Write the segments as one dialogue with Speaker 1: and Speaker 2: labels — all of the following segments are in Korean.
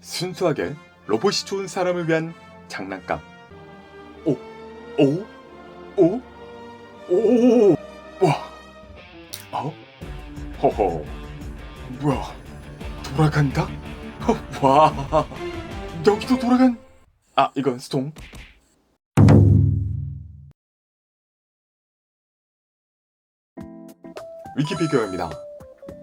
Speaker 1: 순수하게 로봇이 좋은 사람을 위한 장난감. 오, 오, 오, 오, 와, 허허, 뭐야, 돌아간다? 와, 여기도 돌아간? 이건 스통. 위키피규어입니다.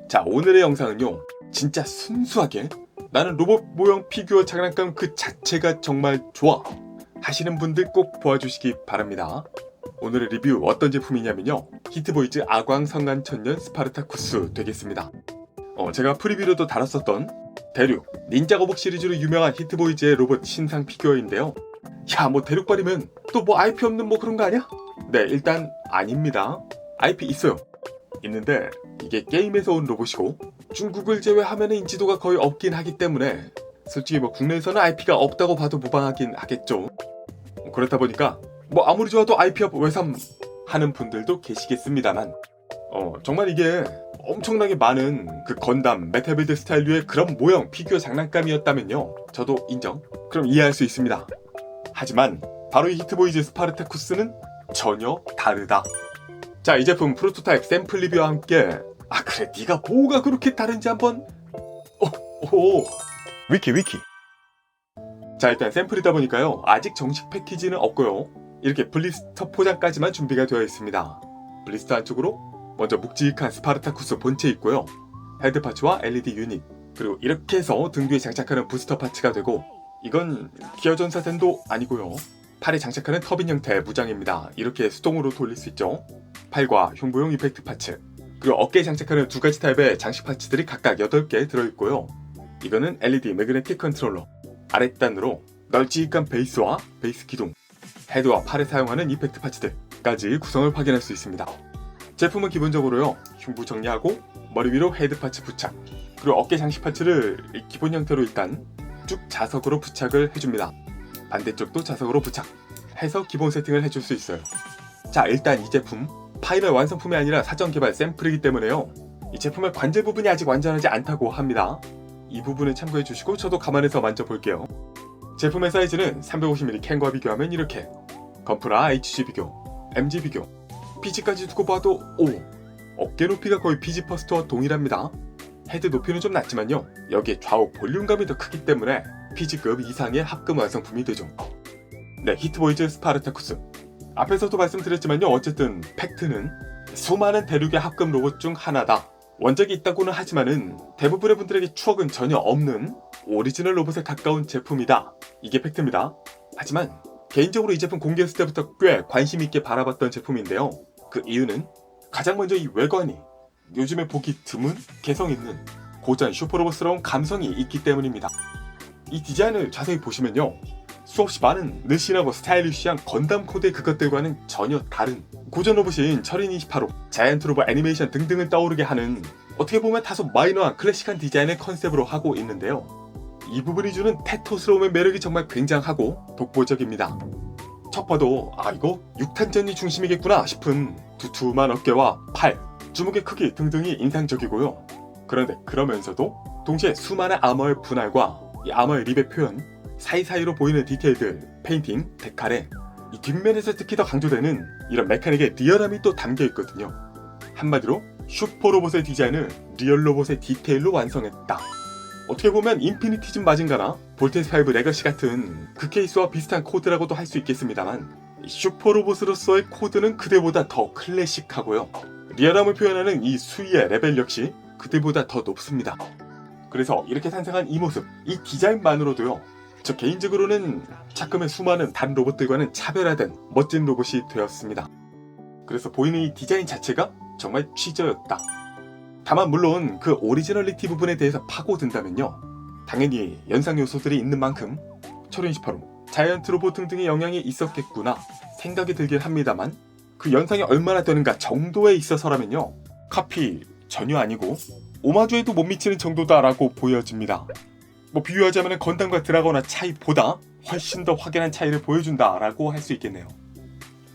Speaker 1: 자, 오늘의 영상은요, 진짜 순수하게 나는 로봇 모형 피규어 장난감 그 자체가 정말 좋아 하시는 분들 꼭 보아주시기 바랍니다. 오늘의 리뷰 어떤 제품이냐면요, 히트보이즈 아광 성간천년 스파르타쿠스 되겠습니다. 제가 프리뷰로도 다뤘었던 대륙 닌자 거북 시리즈로 유명한 히트보이즈의 로봇 신상 피규어인데요. 야, 뭐 대륙발이면 또 뭐 IP 없는 뭐 그런 거 아니야? 네, 일단 아닙니다. IP 있어요. 있는데 이게 게임에서 온 로봇이고 중국을 제외하면 인지도가 거의 없긴 하기 때문에 솔직히 뭐 국내에서는 IP가 없다고 봐도 무방하긴 하겠죠. 그렇다 보니까 뭐 아무리 좋아도 IP 업 외삼 하는 분들도 계시겠습니다만, 정말 이게 엄청나게 많은 그 건담, 메탈빌드 스타일류의 그런 모형 피규어 장난감이었다면요, 저도 인정, 그럼 이해할 수 있습니다. 하지만 바로 이 히트보이즈 스파르타쿠스는 전혀 다르다. 자, 이 제품 프로토타입 샘플 리뷰와 함께 그래, 네가 뭐가 그렇게 다른지 한번 위키. 자, 일단 샘플이다 보니까요, 아직 정식 패키지는 없고요, 이렇게 블리스터 포장까지만 준비가 되어 있습니다. 블리스터 안쪽으로 먼저 묵직한 스파르타쿠스 본체 있고요, 헤드 파츠와 LED 유닛, 그리고 이렇게 해서 등 뒤에 장착하는 부스터 파츠가 되고, 이건 기어 전사센도 아니고요, 팔에 장착하는 터빈 형태의 무장입니다. 이렇게 수동으로 돌릴 수 있죠. 팔과 흉부용 이펙트 파츠, 그리고 어깨에 장착하는 두 가지 타입의 장식 파츠들이 각각 8개 들어있고요. 이거는 LED 매그네틱 컨트롤러, 아랫단으로 널찍한 베이스와 베이스 기둥, 헤드와 팔에 사용하는 이펙트 파츠들까지 구성을 확인할 수 있습니다. 제품은 기본적으로요, 흉부 정리하고 머리 위로 헤드 파츠 부착, 그리고 어깨 장식 파츠를 기본 형태로 일단 쭉 자석으로 부착을 해줍니다. 반대쪽도 자석으로 부착해서 기본 세팅을 해줄 수 있어요. 자, 일단 이 제품 파이널 완성품이 아니라 사전 개발 샘플이기 때문에요, 이 제품의 관절 부분이 아직 완전하지 않다고 합니다. 이 부분을 참고해 주시고 저도 감안해서 만져볼게요. 제품의 사이즈는 350mm 캔과 비교하면 이렇게, 건프라 HG 비교, MG 비교, PG까지 두고 봐도 어깨 높이가 거의 PG 퍼스트와 동일합니다. 헤드 높이는 좀 낮지만요, 여기에 좌우 볼륨감이 더 크기 때문에 PG급 이상의 합금 완성품이 되죠. 네, 히트보이즈 스파르타쿠스, 앞에서도 말씀드렸지만요, 어쨌든 팩트는 수많은 대륙의 합금 로봇 중 하나다. 원작이 있다고는 하지만은 대부분의 분들에게 추억은 전혀 없는 오리지널 로봇에 가까운 제품이다. 이게 팩트입니다. 하지만 개인적으로 이 제품 공개했을 때부터 꽤 관심 있게 바라봤던 제품인데요, 그 이유는 가장 먼저 이 외관이 요즘에 보기 드문 개성 있는 고전 슈퍼로봇스러운 감성이 있기 때문입니다. 이 디자인을 자세히 보시면요, 수없이 많은 느슨하고 스타일리시한 건담 코드의 그것들과는 전혀 다른 고전 로봇인 철인 28호, 자이언트 로봇 애니메이션 등등을 떠오르게 하는, 어떻게 보면 다소 마이너한 클래식한 디자인의 컨셉으로 하고 있는데요, 이 부분이 주는 테토스러움의 매력이 정말 굉장하고 독보적입니다. 첫 봐도 이거 6탄전이 중심이겠구나 싶은 두툼한 어깨와 팔, 주먹의 크기 등등이 인상적이고요. 그런데 그러면서도 동시에 수많은 아머의 분할과 이 아머의 립의 표현, 사이사이로 보이는 디테일들, 페인팅, 데칼에 이 뒷면에서 특히 더 강조되는 이런 메카닉의 리얼함이 또 담겨있거든요. 한마디로 슈퍼로봇의 디자인을 리얼 로봇의 디테일로 완성했다. 어떻게 보면 인피니티즘 마징가나 볼테이스5 레거시 같은 그 케이스와 비슷한 코드라고도 할 수 있겠습니다만, 슈퍼로봇으로서의 코드는 그대보다 더 클래식하고요, 리얼함을 표현하는 이 수위의 레벨 역시 그들보다 더 높습니다. 그래서 이렇게 탄생한 이 모습, 이 디자인만으로도요, 저 개인적으로는 차츰의 수많은 다른 로봇들과는 차별화된 멋진 로봇이 되었습니다. 그래서 보이는 이 디자인 자체가 정말 취저였다. 다만 물론 그 오리지널리티 부분에 대해서 파고든다면요, 당연히 연상 요소들이 있는 만큼 철인 28호, 자이언트 로봇 등등의 영향이 있었겠구나 생각이 들긴 합니다만, 그 연상이 얼마나 되는가 정도에 있어서라면요, 카피 전혀 아니고 오마주에도 못 미치는 정도다라고 보여집니다. 뭐 비유하자면 건담과 드라거나 차이보다 훨씬 더 확연한 차이를 보여준다라고 할 수 있겠네요.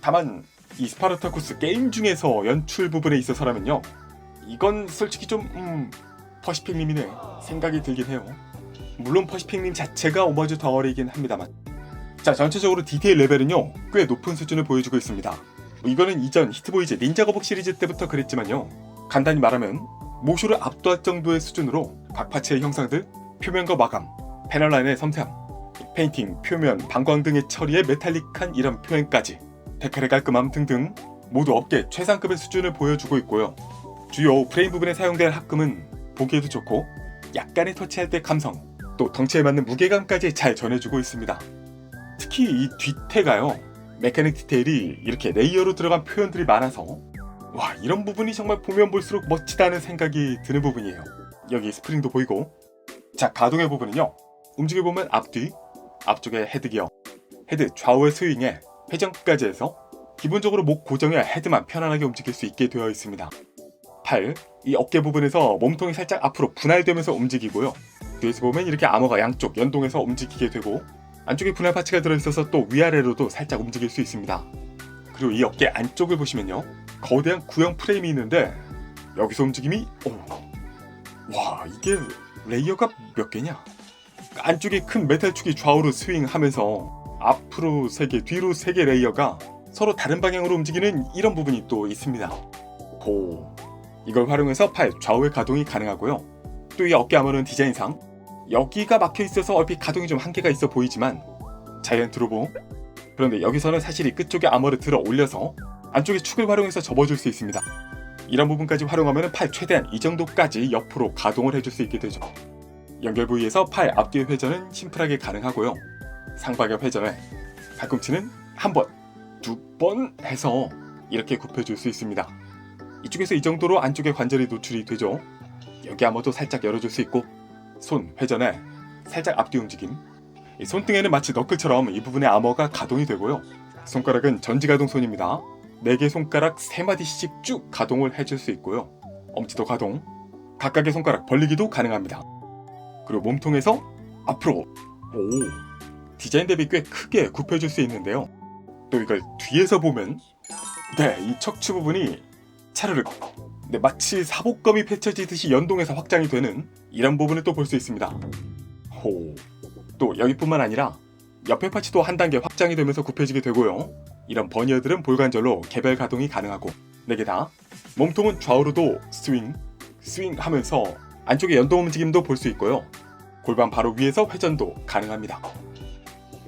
Speaker 1: 다만 이 스파르타쿠스 게임 중에서 연출 부분에 있어서라면요, 이건 솔직히 좀 퍼시픽님이네 생각이 들긴 해요. 물론 퍼시픽님 자체가 오마주 덩어리이긴 합니다만. 자, 전체적으로 디테일 레벨은요 꽤 높은 수준을 보여주고 있습니다. 이거는 이전 히트보이즈 닌자 거북 시리즈 때부터 그랬지만요, 간단히 말하면 모쇼를 압도할 정도의 수준으로 각 파츠의 형상들, 표면과 마감, 패널 라인의 섬세함, 페인팅, 표면, 방광 등의 처리에 메탈릭한 이런 표현까지, 데칼의 깔끔함 등등 모두 업계 최상급의 수준을 보여주고 있고요. 주요 프레임 부분에 사용될 합금은 보기에도 좋고 약간의 터치할 때 감성, 또 덩치에 맞는 무게감까지 잘 전해주고 있습니다. 특히 이 뒤태가요, 메카닉 디테일이 이렇게 레이어로 들어간 표현들이 많아서 와, 이런 부분이 정말 보면 볼수록 멋지다는 생각이 드는 부분이에요. 여기 스프링도 보이고. 자, 가동의 부분은요, 움직여보면 앞뒤, 앞쪽에 헤드기어, 헤드 좌우의 스윙에 회전까지 해서 기본적으로 목 고정에 헤드만 편안하게 움직일 수 있게 되어 있습니다. 팔, 이 어깨 부분에서 몸통이 살짝 앞으로 분할되면서 움직이고요. 뒤에서 보면 이렇게 아머가 양쪽 연동해서 움직이게 되고, 안쪽에 분할 파츠가 들어있어서 또 위아래로도 살짝 움직일 수 있습니다. 그리고 이 어깨 안쪽을 보시면요, 거대한 구형 프레임이 있는데 여기서 움직임이 와, 이게 레이어가 몇 개냐? 안쪽에 큰 메탈축이 좌우로 스윙하면서 앞으로 3개, 뒤로 3개 레이어가 서로 다른 방향으로 움직이는 이런 부분이 또 있습니다. 이걸 활용해서 팔 좌우의 가동이 가능하고요. 또 이 어깨 아머는 디자인상 여기가 막혀있어서 얼핏 가동이 좀 한계가 있어 보이지만 자이언트 로보, 그런데 여기서는 사실 이 끝쪽에 아머를 들어 올려서 안쪽에 축을 활용해서 접어줄 수 있습니다. 이런 부분까지 활용하면 팔 최대한 이 정도까지 옆으로 가동을 해줄 수 있게 되죠. 연결 부위에서 팔 앞뒤의 회전은 심플하게 가능하고요. 상박의 회전에 팔꿈치는 한 번, 2번 해서 이렇게 굽혀줄 수 있습니다. 이쪽에서 이 정도로 안쪽에 관절이 노출이 되죠. 여기 아머도 살짝 열어줄 수 있고, 손 회전에 살짝 앞뒤 움직임, 이 손등에는 마치 너클처럼 이 부분의 아머가 가동이 되고요. 손가락은 전지가동 손입니다. 4개 손가락 3마디씩 쭉 가동을 해줄 수 있고요. 엄지도 가동, 각각의 손가락 벌리기도 가능합니다. 그리고 몸통에서 앞으로 디자인 대비 꽤 크게 굽혀줄 수 있는데요. 또 이걸 뒤에서 보면 이 척추 부분이 차르륵 마치 사복검이 펼쳐지듯이 연동해서 확장이 되는 이런 부분을 또 볼 수 있습니다. 또 여기뿐만 아니라 옆에 파츠도 한 단계 확장이 되면서 굽혀지게 되고요. 이런 버니어들은 볼관절로 개별 가동이 가능하고, 4개 다 몸통은 좌우로도 스윙하면서 안쪽에 연동 움직임도 볼 수 있고요. 골반 바로 위에서 회전도 가능합니다.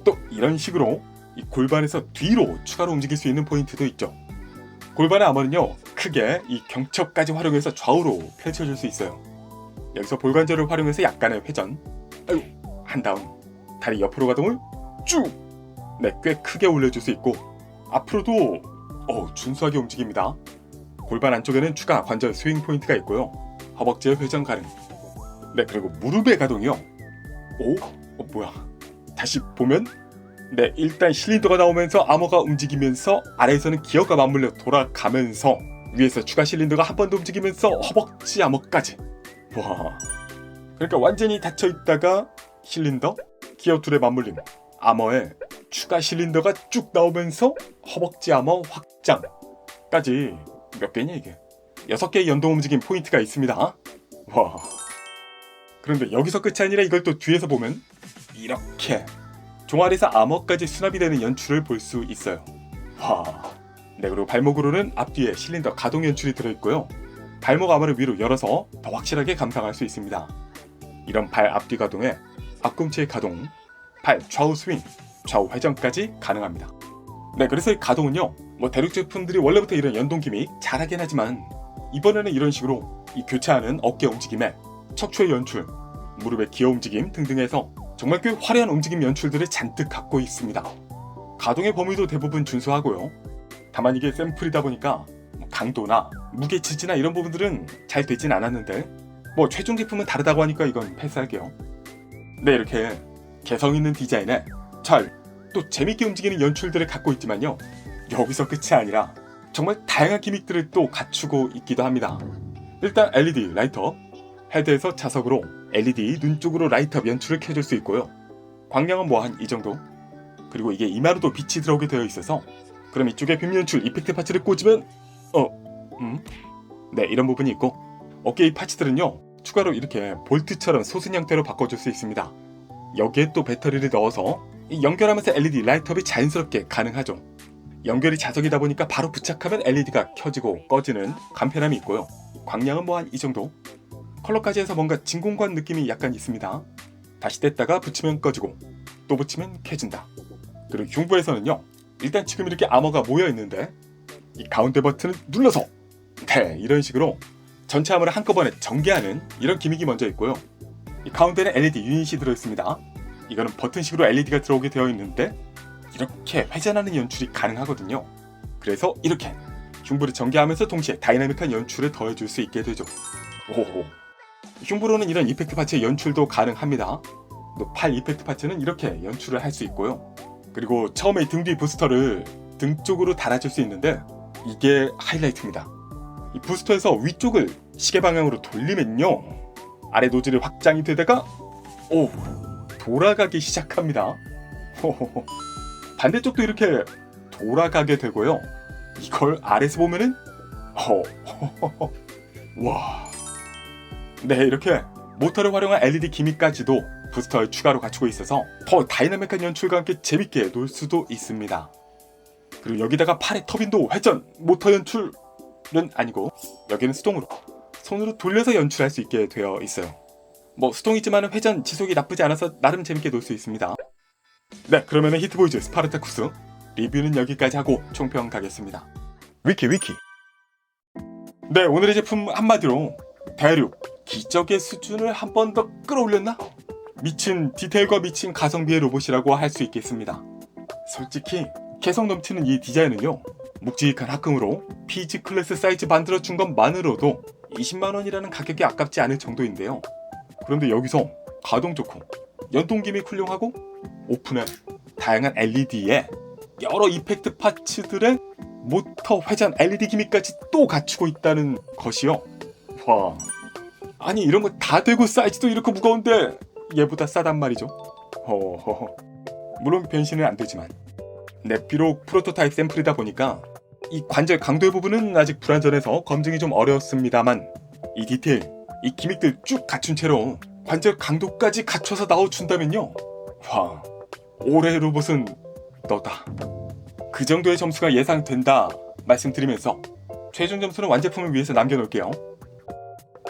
Speaker 1: 또 이런 식으로 이 골반에서 뒤로 추가로 움직일 수 있는 포인트도 있죠. 골반의 아머는요, 크게 이 경첩까지 활용해서 좌우로 펼쳐줄 수 있어요. 여기서 볼관절을 활용해서 약간의 회전, 한 다음 다리 옆으로 가동을 쭉 꽤 크게 올려줄 수 있고, 앞으로도 준수하게 움직입니다. 골반 안쪽에는 추가 관절 스윙 포인트가 있고요. 허벅지의 회전 가능. 그리고 무릎의 가동이요. 다시 보면 일단 실린더가 나오면서 아머가 움직이면서 아래에서는 기어가 맞물려 돌아가면서 위에서 추가 실린더가 한 번 더 움직이면서 허벅지 아머까지. 그러니까 완전히 닫혀있다가 실린더, 기어 둘에 맞물림, 아머에 추가 실린더가 쭉 나오면서 허벅지 아머 확장까지. 몇 개냐 이게? 6개의 연동 움직임 포인트가 있습니다. 그런데 여기서 끝이 아니라 이걸 또 뒤에서 보면 이렇게 종아리에서 아머까지 수납이 되는 연출을 볼 수 있어요. 그리고 발목으로는 앞뒤에 실린더 가동 연출이 들어있고요. 발목 아머를 위로 열어서 더 확실하게 감상할 수 있습니다. 이런 발 앞뒤 가동에 앞꿈치의 가동, 발 좌우 스윙, 좌우 회전까지 가능합니다. 그래서 이 가동은요, 대륙 제품들이 원래부터 이런 연동 기믹 잘하긴 하지만 이번에는 이런 식으로 이 교차하는 어깨 움직임에 척추의 연출, 무릎의 기어 움직임 등등해서 정말 꽤 화려한 움직임 연출들을 잔뜩 갖고 있습니다. 가동의 범위도 대부분 준수하고요. 다만 이게 샘플이다 보니까 강도나 무게치지나 이런 부분들은 잘 되진 않았는데, 최종 제품은 다르다고 하니까 이건 패스할게요. 이렇게 개성있는 디자인에 또 재밌게 움직이는 연출들을 갖고 있지만요, 여기서 끝이 아니라 정말 다양한 기믹들을 또 갖추고 있기도 합니다. 일단 LED 라이트업, 헤드에서 자석으로 LED 눈 쪽으로 라이트업 연출을 켜줄 수 있고요. 광량은 한 이 정도. 그리고 이게 이마로도 빛이 들어오게 되어 있어서 그럼 이쪽에 빔 연출 이펙트 파츠를 꽂으면 이런 부분이 있고, 어깨 이 파츠들은요 추가로 이렇게 볼트처럼 솟은 형태로 바꿔줄 수 있습니다. 여기에 또 배터리를 넣어서 연결하면서 LED 라이트업이 자연스럽게 가능하죠. 연결이 자석이다 보니까 바로 부착하면 LED가 켜지고 꺼지는 간편함이 있고요. 광량은 뭐 한 이 정도. 컬러까지 해서 뭔가 진공관 느낌이 약간 있습니다. 다시 뗐다가 붙이면 꺼지고 또 붙이면 켜진다. 그리고 흉부에서는요, 일단 지금 이렇게 아머가 모여 있는데 이 가운데 버튼을 눌러서 이런 식으로 전체 아머를 한꺼번에 전개하는 이런 기믹이 먼저 있고요. 이 가운데는 LED 유닛이 들어있습니다. 이거는 버튼식으로 LED가 들어오게 되어 있는데 이렇게 회전하는 연출이 가능하거든요. 그래서 이렇게 흉부를 전개하면서 동시에 다이나믹한 연출을 더해줄 수 있게 되죠. 오호. 흉부로는 이런 이펙트 파츠의 연출도 가능합니다. 또 팔 이펙트 파츠는 이렇게 연출을 할 수 있고요. 그리고 처음에 등 뒤 부스터를 등 쪽으로 달아줄 수 있는데 이게 하이라이트입니다. 이 부스터에서 위쪽을 시계 방향으로 돌리면요, 아래 노즐이 확장이 되다가 돌아가기 시작합니다. 반대쪽도 이렇게 돌아가게 되고요. 이걸 아래서 보면은 와. 네, 이렇게 모터를 활용한 LED 기믹까지도 부스터에 추가로 갖추고 있어서 더 다이나믹한 연출과 함께 재밌게 놀 수도 있습니다. 그리고 여기다가 팔의 터빈도 회전, 모터 연출은 아니고 여기는 수동으로 손으로 돌려서 연출할 수 있게 되어 있어요. 뭐 수동이지만 회전 지속이 나쁘지 않아서 나름 재밌게 놀 수 있습니다. 네, 그러면 히트보이즈 스파르타쿠스 리뷰는 여기까지 하고 총평 가겠습니다. 위키. 네, 오늘의 제품 한마디로 대륙 기적의 수준을 한 번 더 끌어올렸나? 미친 디테일과 미친 가성비의 로봇이라고 할 수 있겠습니다. 솔직히 개성 넘치는 이 디자인은요, 묵직한 합금으로 피지 클래스 사이즈 만들어준 것만으로도 20만원이라는 가격이 아깝지 않을 정도인데요. 그런데 여기서 가동 좋고 연동 기믹 훌륭하고 오픈해 다양한 LED에 여러 이펙트 파츠들의 모터 회전 LED 기믹까지 또 갖추고 있다는 것이요. 와, 아니 이런 거 다 되고 사이즈도 이렇게 무거운데 얘보다 싸단 말이죠. 물론 변신은 안 되지만, 네, 비록 프로토타입 샘플이다 보니까 이 관절 강도의 부분은 아직 불완전해서 검증이 좀 어려웠습니다만 이 디테일, 이 기믹들 쭉 갖춘 채로 관절 강도까지 갖춰서 나와준다면요, 와, 올해의 로봇은 너다. 그 정도의 점수가 예상된다 말씀드리면서 최종 점수는 완제품을 위해서 남겨놓을게요.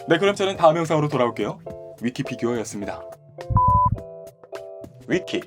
Speaker 1: 네, 그럼 저는 다음 영상으로 돌아올게요. 위키피규어였습니다. 위키